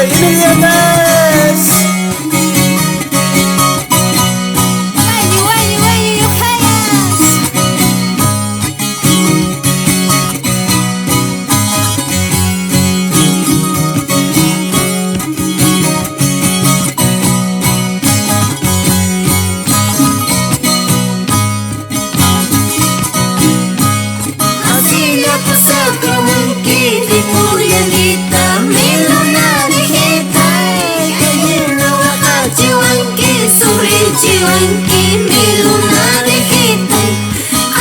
inmediatas. Chiwanki, mi lunarejitay,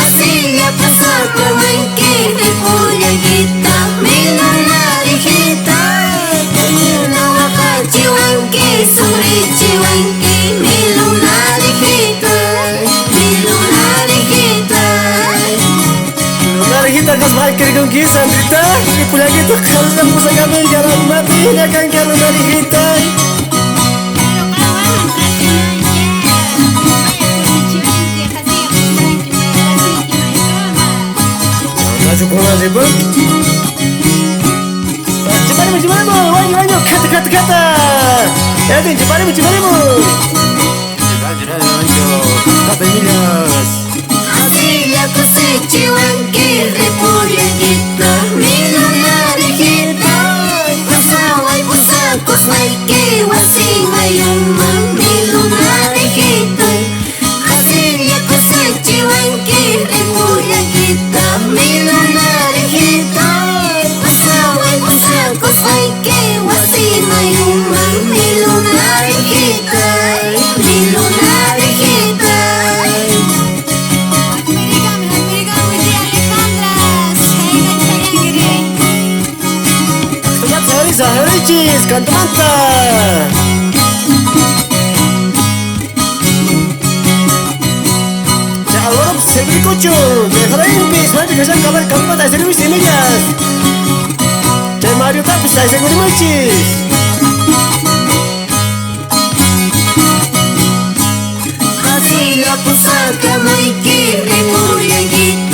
así ya pasó Chiwanki, de Puyaguita, mi lunarejitay, no baja Chiwanki, sobre Chiwanki, mi lunarejitay, mi lunarejitay. Lunarejita kas bakir kong kisandrita, Puyaguita kalsa pusa kami jalan mati, akan kaya lunarejitay. Cukuran sibuk. Ciparimu, wanyu, kata. Edin, ciparimu. Kata Emilas. Así ya pasé Chiwanki, de Puyaguita, mi lunarejita, pasaway busakos maike, wasing mayuma, mi lunarejita. Así ya pasé Chiwanki, de Puyaguita, mi lunarejita, pasaway busakos maike, wasing mayuma, mi lunarejita, mi lunarejita. Zaharicis, cantamanta. Ahora se ve cocho, dejará en pis, más de que se acaba el campo de servir semillas. Te Mario Tapis, seguro muchis. Así la posaca, Maiki, de Puyaguita.